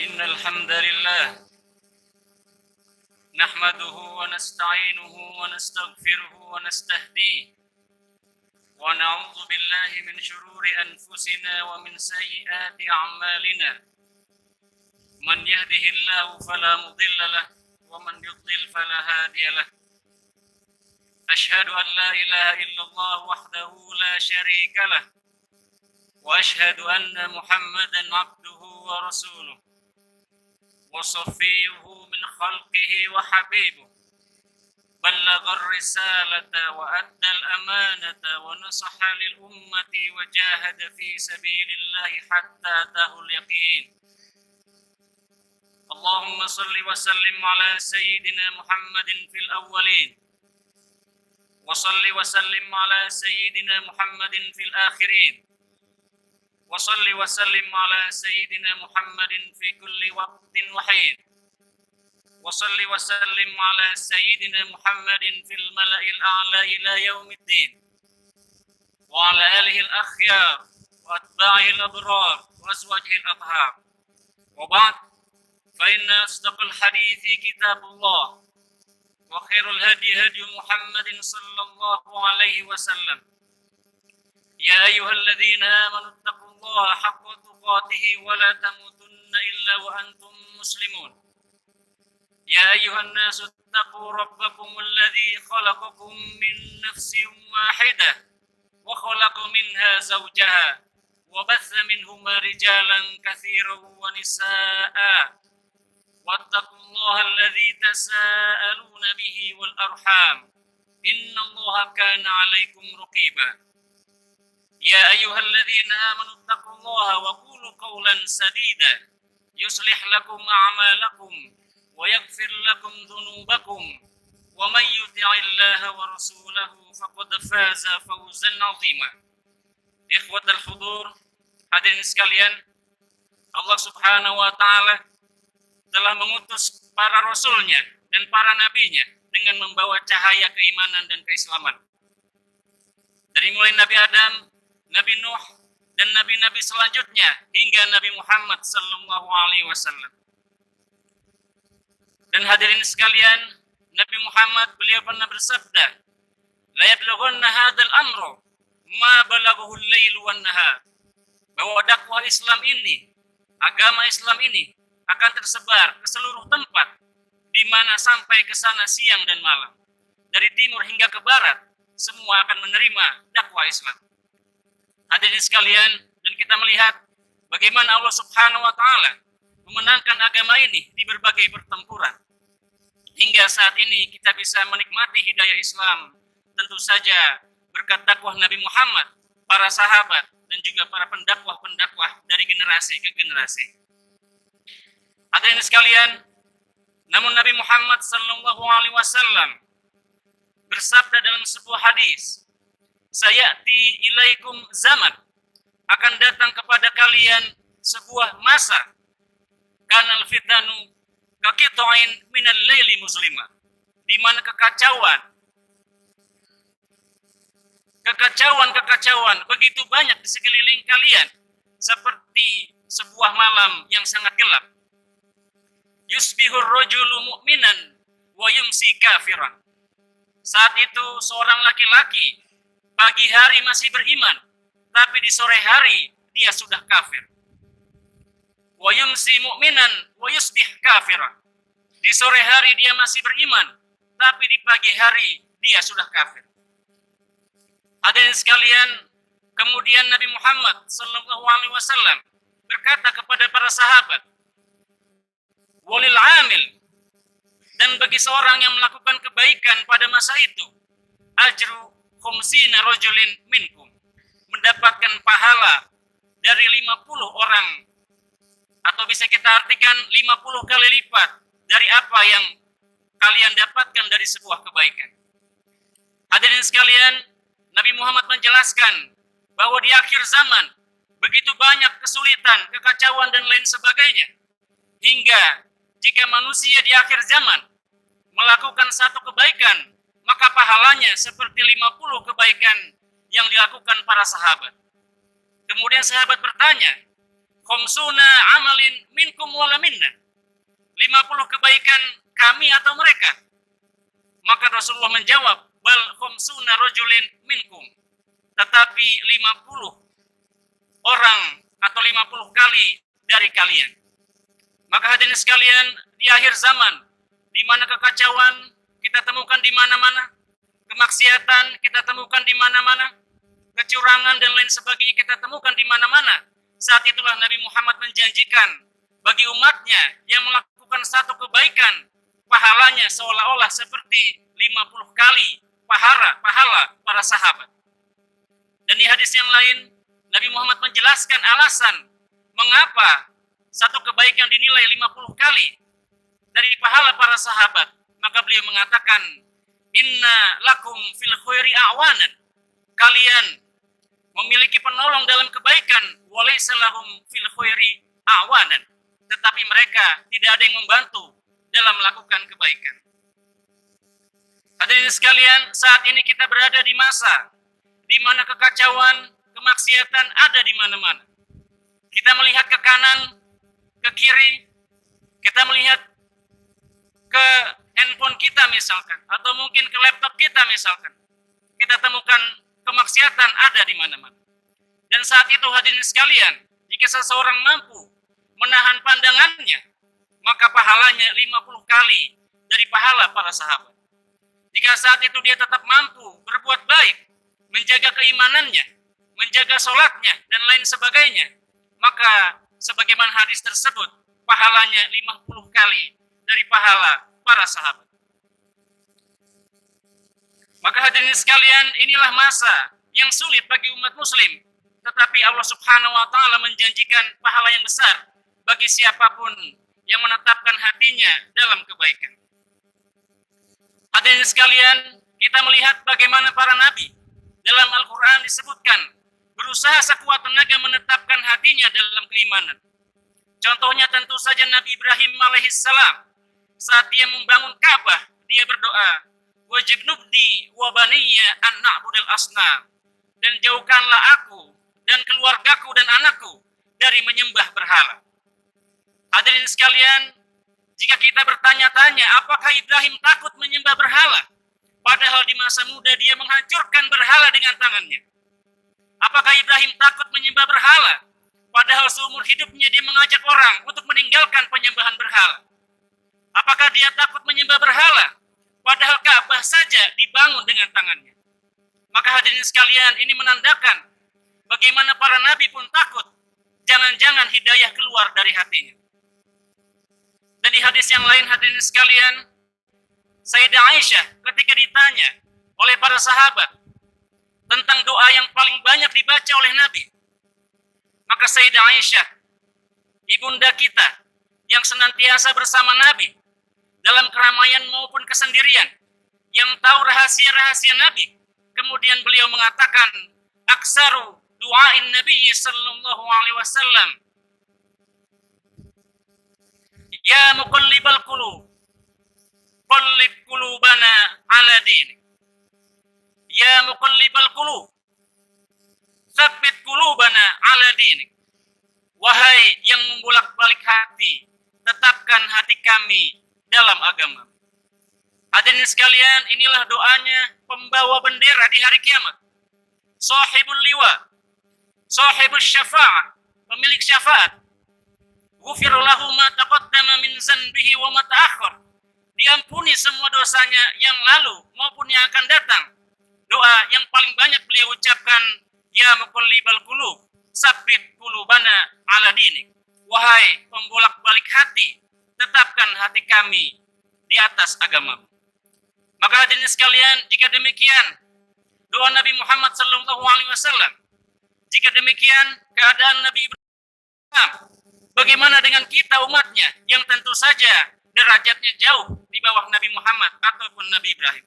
إن الحمد لله نحمده ونستعينه ونستغفره ونستهديه ونعوذ بالله من شرور أنفسنا ومن سيئات أعمالنا. من يهده الله فلا مضل له ومن يضلل فلا هادي له. أشهد أن لا إله إلا الله وحده لا شريك له وأشهد أن محمدا عبده ورسوله وصفيه من خلقه وحبيبه. بلغ الرسالة وأدى الأمانة ونصح للأمة وجاهد في سبيل الله حتى أتاه اليقين. اللهم صل وسلم على سيدنا محمد في الأولين وصل وسلم على سيدنا محمد في الآخرين وصل وسلم على سيدنا محمد في كل وقت وحين وصل وسلم على سيدنا محمد في الملأ الأعلى إلى يوم الدين وعلى آله الأخيار وأتباعه الأبرار وأزواجه الأطهار. وبعد، فإن أصدق الحديث كتاب الله وخير الهدي هدي محمد صلى الله عليه وسلم. يا أيها الذين آمنوا اتقوا الله حق تقاته ولا تموتن إلا وأنتم مسلمون. يا أيها الناس اتقوا ربكم الذي خلقكم من نفس واحدة وخلق منها زوجها وبث منهما رجالا كثيرا ونساء واتقوا الله الذي تساءلون به والأرحام إن الله كان عليكم رقيبا. يا أيها الذين آمنوا اتقوا الله وقولوا قولا سديدا يصلح لكم أعمالكم ويغفر لكم ذنوبكم ومن يطع الله ورسوله فقد فاز فوزا عظيما. Ikhwatal hudur, hadirin sekalian, Allah Subhanahu wa taala telah mengutus para rasulnya dan para nabinya dengan membawa cahaya keimanan dan keislaman. Dari mulai Nabi Adam, Nabi Nuh, dan nabi-nabi selanjutnya hingga Nabi Muhammad sallallahu alaihi wasallam. Dan hadirin sekalian, Nabi Muhammad beliau pernah bersabda, "La yablughanna hadzal amru ma balaghahu al-lail wan nahar." Bahwa dakwah Islam ini, agama Islam ini akan tersebar ke seluruh tempat di mana sampai ke sana siang dan malam. Dari timur hingga ke barat, semua akan menerima dakwah Islam. Hadirin sekalian, dan kita melihat bagaimana Allah Subhanahu wa taala memenangkan agama ini di berbagai pertempuran. Hingga saat ini kita bisa menikmati hidayah Islam, tentu saja berkat dakwah Nabi Muhammad, para sahabat, dan juga para pendakwah-pendakwah dari generasi ke generasi. Hadirin sekalian, namun Nabi Muhammad sallallahu alaihi wasallam bersabda dalam sebuah hadis, "Sayati ilaikum zaman," akan datang kepada kalian sebuah masa, kanal fitanu kaqita'in minal laili muslimah, di mana kekacauan begitu banyak di sekeliling kalian seperti sebuah malam yang sangat gelap. Yusbihur rajulu mu'minan wa yumsi kafiran. Saat itu seorang laki-laki pagi hari masih beriman, tapi di sore hari dia sudah kafir. Wa yumsi mu'minan wa yusbih kafiran. Di sore hari dia masih beriman, tapi di pagi hari dia sudah kafir. Hadirin sekalian, kemudian Nabi Muhammad sallallahu alaihi wasallam berkata kepada para sahabat, "Walil amil," dan bagi seorang yang melakukan kebaikan pada masa itu, ajru khumsina rajulin minkum, mendapatkan pahala dari 50 orang, atau bisa kita artikan 50 kali lipat dari apa yang kalian dapatkan dari sebuah kebaikan. Hadirin sekalian, Nabi Muhammad menjelaskan bahwa di akhir zaman begitu banyak kesulitan, kekacauan, dan lain sebagainya, hingga jika manusia di akhir zaman melakukan satu kebaikan, maka pahalanya seperti 50 kebaikan yang dilakukan para sahabat. Kemudian sahabat bertanya, khamsuna amalin minkum wala minna. 50 kebaikan kami atau mereka. Maka Rasulullah menjawab, bal khamsuna rajulin minkum. Tetapi 50 orang atau 50 kali dari kalian. Maka hadirin sekalian, di akhir zaman, di mana kekacauan kita temukan di mana-mana, kemaksiatan kita temukan di mana-mana, kecurangan dan lain sebagainya kita temukan di mana-mana. Saat itulah Nabi Muhammad menjanjikan bagi umatnya yang melakukan satu kebaikan, pahalanya seolah-olah seperti 50 kali pahala para sahabat. Dan di hadis yang lain, Nabi Muhammad menjelaskan alasan mengapa satu kebaikan dinilai 50 kali dari pahala para sahabat. Maka beliau mengatakan, inna lakum fil khairi a'wanan. Kalian memiliki penolong dalam kebaikan, walaysa lahum fil khairi a'wanan. Tetapi mereka tidak ada yang membantu dalam melakukan kebaikan. Hadirin sekalian, saat ini kita berada di masa di mana kekacauan, kemaksiatan ada di mana-mana. Kita melihat ke kanan, ke kiri, kita melihat ke handphone kita misalkan, atau mungkin ke laptop kita misalkan. Kita temukan kemaksiatan ada di mana-mana. Dan saat itu hadirin sekalian, jika seseorang mampu menahan pandangannya, maka pahalanya 50 kali dari pahala para sahabat. Jika saat itu dia tetap mampu berbuat baik, menjaga keimanannya, menjaga sholatnya, dan lain sebagainya, maka sebagaimana hadis tersebut, pahalanya 50 kali dari pahala para sahabat. Maka hadirin sekalian, inilah masa yang sulit bagi umat muslim. Tetapi Allah Subhanahu wa ta'ala menjanjikan pahala yang besar bagi siapapun yang menetapkan hatinya dalam kebaikan. Hadirin sekalian, kita melihat bagaimana para nabi dalam Al-Quran disebutkan berusaha sekuat tenaga menetapkan hatinya dalam keimanan. Contohnya tentu saja Nabi Ibrahim alaihissalam. Saat dia membangun Ka'bah, dia berdoa, wajibnubni wa baniya an na'budal asnam. Dan jauhkanlah aku dan keluargaku dan anakku dari menyembah berhala. Hadirin sekalian, jika kita bertanya-tanya apakah Ibrahim takut menyembah berhala, padahal di masa muda dia menghancurkan berhala dengan tangannya. Apakah Ibrahim takut menyembah berhala, padahal seumur hidupnya dia mengajak orang untuk meninggalkan penyembahan berhala. Apakah dia takut menyembah berhala, padahal Ka'bah saja dibangun dengan tangannya. Maka hadirin sekalian, ini menandakan bagaimana para nabi pun takut jangan-jangan hidayah keluar dari hatinya. Dan di hadis yang lain hadirin sekalian, Sayyidah Aisyah ketika ditanya oleh para sahabat tentang doa yang paling banyak dibaca oleh Nabi, maka Sayyidah Aisyah, ibunda kita yang senantiasa bersama Nabi dalam keramaian maupun kesendirian, yang tahu rahasia-rahasia Nabi, kemudian beliau mengatakan, aksaru du'ain Nabi sallallahu alaihi wasallam, ya muqallibal qulub, qallib qulubana ala dinik. Ya muqallibal qulub, tsabbit qulubana ala dinik. Wahai yang membolak-balik hati, tetapkan hati kami dalam agama. Hadirin sekalian, inilah doanya pembawa bendera di hari kiamat. Sahibul liwa, sahibul syafa'ah, pemilik syafaat. Ghufira lahu ma taqaddama min zanbihi wa ma ta'akhkhar. Diampuni semua dosanya yang lalu maupun yang akan datang. Doa yang paling banyak beliau ucapkan, ya muqallibal qulub, tsabbit qulubana ala dinik. Wahai pembolak-balik hati, tetapkan hati kami di atas agama. Maka hadirin sekalian, jika demikian doa Nabi Muhammad sallallahu alaihi wasallam, jika demikian keadaan Nabi Ibrahim, bagaimana dengan kita umatnya yang tentu saja derajatnya jauh di bawah Nabi Muhammad ataupun Nabi Ibrahim.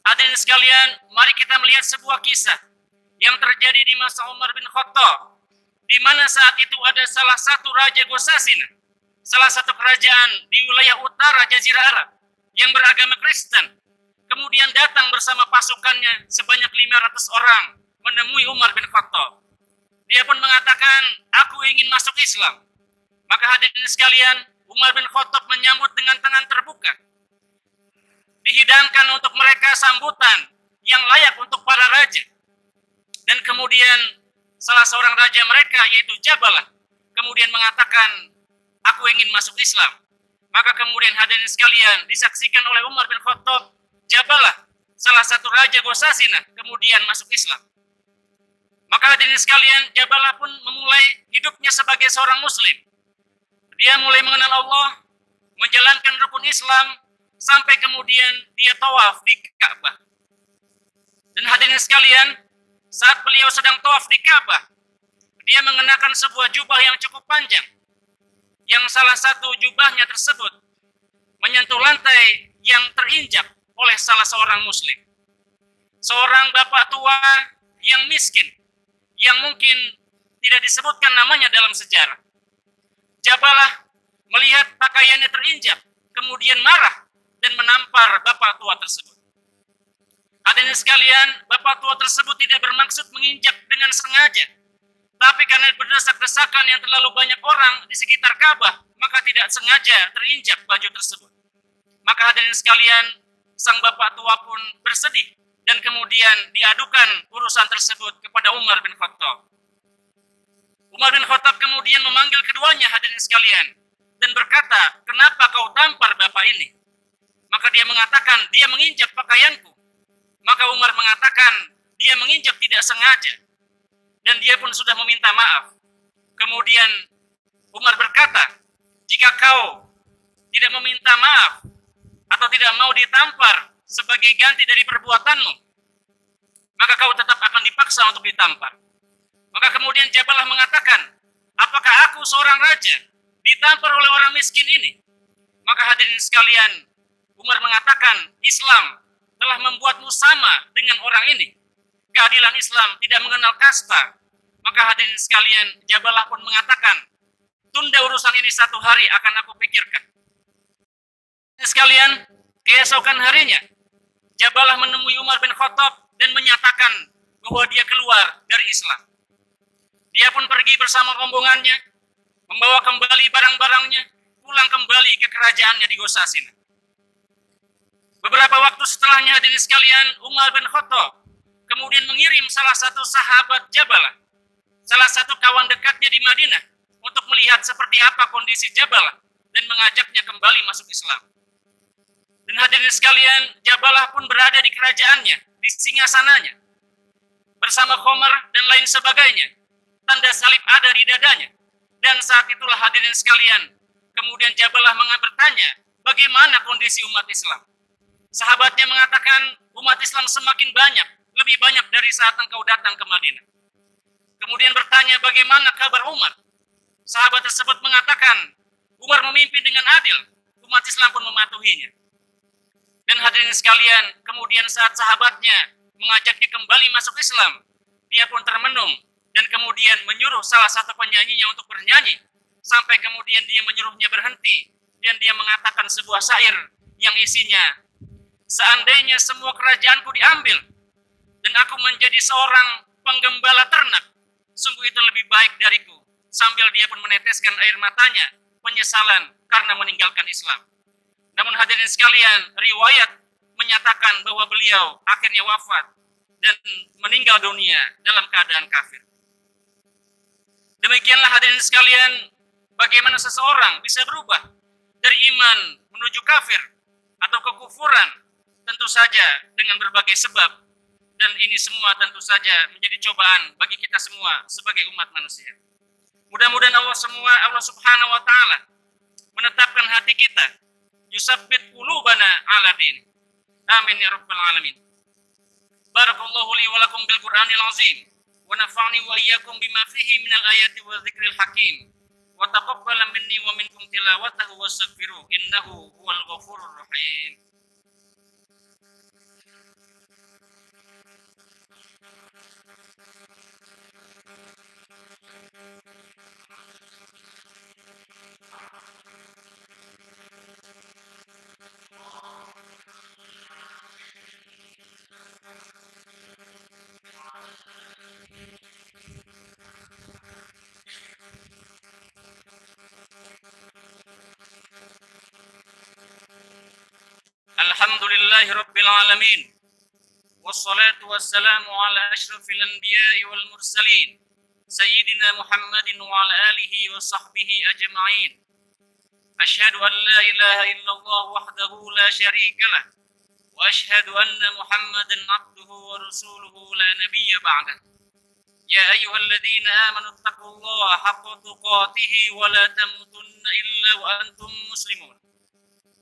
Hadirin sekalian, mari kita melihat sebuah kisah yang terjadi di masa Umar bin Khattab, di mana saat itu ada salah satu raja Ghassanah, salah satu kerajaan di wilayah utara Jazirah Arab yang beragama Kristen, kemudian datang bersama pasukannya sebanyak 500 orang menemui Umar bin Khattab. Dia pun mengatakan, aku ingin masuk Islam. Maka hadirin sekalian, Umar bin Khattab menyambut dengan tangan terbuka. Dihidangkan untuk mereka sambutan yang layak untuk para raja. Dan kemudian salah seorang raja mereka yaitu Jabalah kemudian mengatakan, aku ingin masuk Islam. Maka kemudian hadirin sekalian disaksikan oleh Umar bin Khattab, Jabalah salah satu raja Ghassanah kemudian masuk Islam. Maka hadirin sekalian, Jabalah pun memulai hidupnya sebagai seorang muslim. Dia mulai mengenal Allah, menjalankan rukun Islam, sampai kemudian dia tawaf di Ka'bah. Dan hadirin sekalian, saat beliau sedang tawaf di Ka'bah, dia mengenakan sebuah jubah yang cukup panjang, yang salah satu jubahnya tersebut menyentuh lantai yang terinjak oleh salah seorang muslim. Seorang bapak tua yang miskin, yang mungkin tidak disebutkan namanya dalam sejarah. Jabalah melihat pakaiannya terinjak, kemudian marah dan menampar bapak tua tersebut. Hadirin sekalian, bapak tua tersebut tidak bermaksud menginjak dengan sengaja, tapi karena berdesak-desakan yang terlalu banyak orang di sekitar Ka'bah, maka tidak sengaja terinjak baju tersebut. Maka hadirin sekalian, sang bapak tua pun bersedih dan kemudian diadukan urusan tersebut kepada Umar bin Khattab. Umar bin Khattab kemudian memanggil keduanya, hadirin sekalian, dan berkata, kenapa kau tampar bapak ini? Maka dia mengatakan, dia menginjak pakaianku. Maka Umar mengatakan, dia menginjak tidak sengaja. Dan dia pun sudah meminta maaf. Kemudian Umar berkata, jika kau tidak meminta maaf atau tidak mau ditampar sebagai ganti dari perbuatanmu, maka kau tetap akan dipaksa untuk ditampar. Maka kemudian Jabalah mengatakan, apakah aku seorang raja ditampar oleh orang miskin ini? Maka hadirin sekalian, Umar mengatakan, Islam telah membuatmu sama dengan orang ini. Keadilan Islam tidak mengenal kasta. Maka hadirin sekalian, Jabalah pun mengatakan, tunda urusan ini 1 hari akan aku pikirkan. Sekalian, keesokan harinya, Jabalah menemui Umar bin Khattab dan menyatakan bahwa dia keluar dari Islam. Dia pun pergi bersama rombongannya, membawa kembali barang-barangnya, pulang kembali ke kerajaannya di Ghassanah. Beberapa waktu setelahnya, hadirin sekalian, Umar bin Khattab kemudian mengirim salah satu sahabat Jabalah, salah satu kawan dekatnya di Madinah, untuk melihat seperti apa kondisi Jabalah dan mengajaknya kembali masuk Islam. Dan hadirin sekalian, Jabalah pun berada di kerajaannya, di singgasananya, bersama Khomar dan lain sebagainya. Tanda salib ada di dadanya. Dan saat itulah hadirin sekalian, kemudian Jabalah bertanya, bagaimana kondisi umat Islam? Sahabatnya mengatakan, umat Islam semakin banyak, lebih banyak dari saat engkau datang ke Madinah. Kemudian bertanya, bagaimana kabar Umar? Sahabat tersebut mengatakan, Umar memimpin dengan adil, umat Islam pun mematuhinya. Dan hadirin sekalian, kemudian saat sahabatnya mengajaknya kembali masuk Islam, dia pun termenung dan kemudian menyuruh salah satu penyanyinya untuk bernyanyi, sampai kemudian dia menyuruhnya berhenti dan dia mengatakan sebuah syair yang isinya, seandainya semua kerajaanku diambil dan aku menjadi seorang penggembala ternak, sungguh itu lebih baik dariku. Sambil dia pun meneteskan air matanya, penyesalan karena meninggalkan Islam. Namun hadirin sekalian, riwayat menyatakan bahwa beliau akhirnya wafat dan meninggal dunia dalam keadaan kafir. Demikianlah hadirin sekalian, bagaimana seseorang bisa berubah dari iman menuju kafir atau kekufuran, tentu saja dengan berbagai sebab. Dan ini semua tentu saja menjadi cobaan bagi kita semua sebagai umat manusia. Mudah-mudahan Allah Subhanahu wa taala menetapkan hati kita, yusabbit qulubana ala din. Amin ya rabbal alamin. Barakallahu li wa lakum bil Qur'anil azim wa nafa'ni wa iyyakum bima fihi minal ayati wa dzikril hakim. Wa taqabbala minni wa minkum tilawatahu wastaghfiruh innahu huwal ghafurur rahim. Alhamdulillahi Rabbil Alamin. Wassalatu wassalamu ala ashrafil anbiya'i wal mursalin. Sayyidina Muhammadin wa ala alihi wa sahbihi ajma'in. Ashhadu an la ilaha illallah wahdahu la syarika lah. Wa ashhadu anna Muhammadan abduhu wa rasuluhu la nabiyya ba'dah. Ya ayyuhalladzina amanu taqullaha haqqa tuqatih wa la tamutunna illa wa antum muslimun.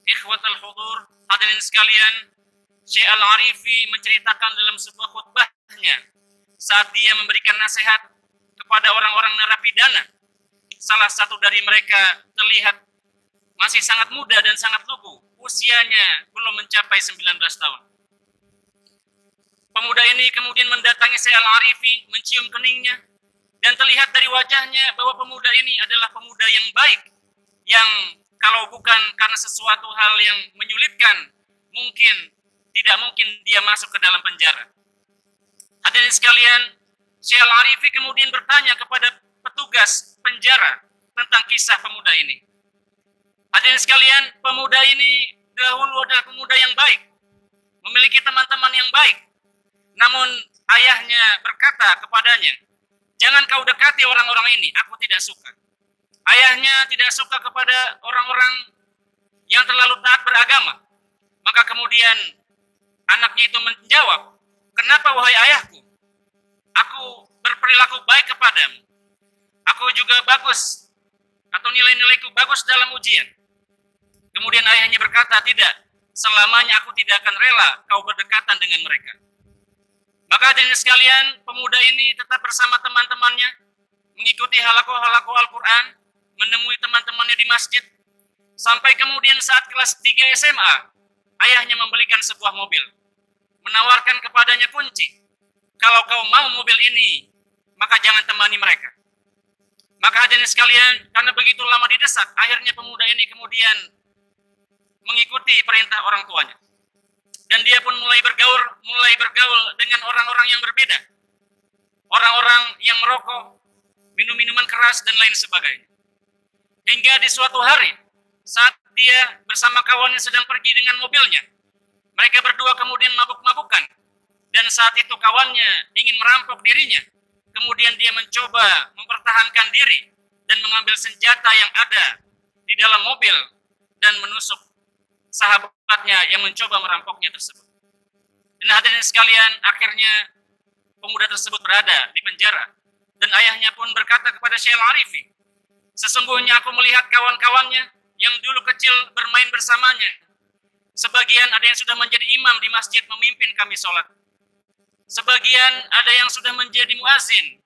Ikhwatal hudur, hadirin sekalian, Syekh Al-Arifi menceritakan dalam sebuah khutbahnya saat dia memberikan nasihat kepada orang-orang narapidana. Salah satu dari mereka terlihat masih sangat muda dan sangat lugu, usianya belum mencapai 19 tahun. Pemuda ini kemudian mendatangi Syekh Al-Arifi, mencium keningnya, dan terlihat dari wajahnya bahwa pemuda ini adalah pemuda yang baik, yang kalau bukan karena sesuatu hal yang menyulitkan, tidak mungkin dia masuk ke dalam penjara. Hadirin sekalian, Syekh Al-Arifi kemudian bertanya kepada petugas penjara tentang kisah pemuda ini. Hadirin sekalian, pemuda ini dahulu adalah pemuda yang baik, memiliki teman-teman yang baik. Namun ayahnya berkata kepadanya, "Jangan kau dekati orang-orang ini, aku tidak suka." Ayahnya tidak suka kepada orang-orang yang terlalu taat beragama. Maka kemudian anaknya itu menjawab, "Kenapa wahai ayahku? Aku berperilaku baik kepadamu. Aku juga bagus, atau nilai-nilaiku bagus dalam ujian." Kemudian ayahnya berkata, "Tidak, selamanya aku tidak akan rela kau berdekatan dengan mereka." Maka hadirin sekalian, pemuda ini tetap bersama teman-temannya, mengikuti halaqah-halaqah Al-Quran, menemui teman-temannya di masjid, sampai kemudian saat kelas 3 SMA, ayahnya membelikan sebuah mobil, menawarkan kepadanya kunci. "Kalau kau mau mobil ini, maka jangan temani mereka." Maka hadirin sekalian, karena begitu lama didesak, akhirnya pemuda ini kemudian mengikuti perintah orang tuanya. Dan dia pun mulai bergaul dengan orang-orang yang berbeda. Orang-orang yang merokok, minum minuman keras, dan lain sebagainya. Hingga di suatu hari, saat dia bersama kawannya sedang pergi dengan mobilnya, mereka berdua kemudian mabuk-mabukan. Dan saat itu kawannya ingin merampok dirinya. Kemudian dia mencoba mempertahankan diri dan mengambil senjata yang ada di dalam mobil dan menusuk sahabatnya yang mencoba merampoknya tersebut. Dan hadirin sekalian, akhirnya pemuda tersebut berada di penjara. Dan ayahnya pun berkata kepada Syekh Al-Arifi, "Sesungguhnya aku melihat kawan-kawannya yang dulu kecil bermain bersamanya. Sebagian ada yang sudah menjadi imam di masjid memimpin kami sholat. Sebagian ada yang sudah menjadi muazin,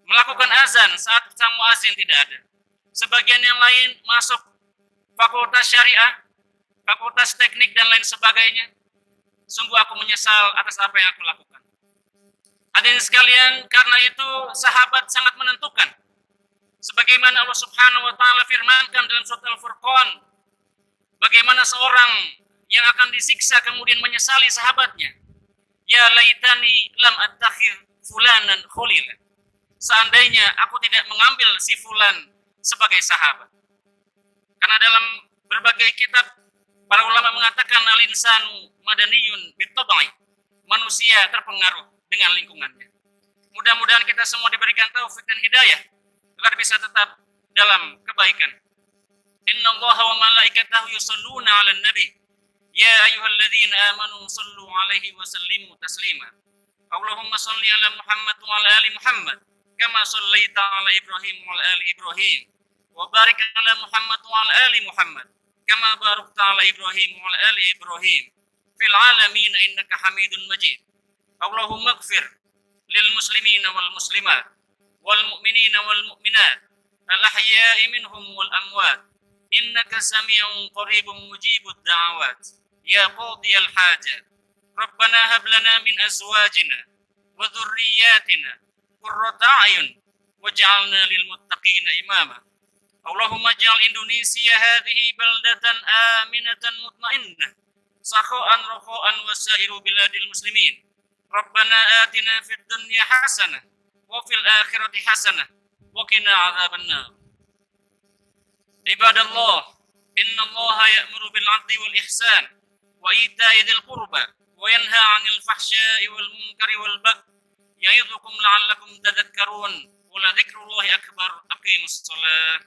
melakukan azan saat sang muazin tidak ada. Sebagian yang lain masuk fakultas syariah, fakultas teknik, dan lain sebagainya. Sungguh aku menyesal atas apa yang aku lakukan." Hadirin sekalian, karena itu sahabat sangat menentukan. Sebagaimana Allah Subhanahu wa taala firmankan dalam surat Al-Furqan, bagaimana seorang yang akan disiksa kemudian menyesali sahabatnya. "Ya laitani lam attakhidh fulanan khalila." Seandainya aku tidak mengambil si fulan sebagai sahabat. Karena dalam berbagai kitab para ulama mengatakan al-insanu madaniyun bit-tab'i. Manusia terpengaruh dengan lingkungannya. Mudah-mudahan kita semua diberikan taufik dan hidayah agar bisa tetap dalam kebaikan. Innallaha wa malaikatahu yusholluna 'alan nabi. Ya ayyuhalladzina amanu shallu 'alaihi wa sallimu taslima. Allahumma shalli 'ala Muhammad wa 'ala ali Muhammad kama shallaita 'ala Ibrahim wa 'ala ali Ibrahim. Wa barik 'ala Muhammad wa 'ala ali Muhammad kama barakta 'ala Ibrahim wa 'ala ali Ibrahim fil 'alamin innaka Hamidun Majid. Allahumma ighfir lil muslimina wal muslimat wal mu'minina wal mu'minat al ahya'i minhum wal amwat innaka sami'un qaribun mujibud da'awat ya qadiyal hajat. Rabbana hab lana min azwajina wa dhurriyyatina qurrata a'yun waj'alna lil muttaqina imama. Allahumma ij'al Indonesia hadhihi baldatan aminatan mutmainnah sakha'an rakha'an wa sa'iru biladil muslimin. Rabbana atina fid dunya hasanah wa fil akhirati hasanah wa qina adzabannar. Ibadallah, innallaha ya'muru bil 'adli wal ihsan وإيتاء ذي القربى وينهى عن الفحشاء والمنكر والبغي يعظكم لعلكم تذكرون ولذكر الله أكبر أقيموا الصلاة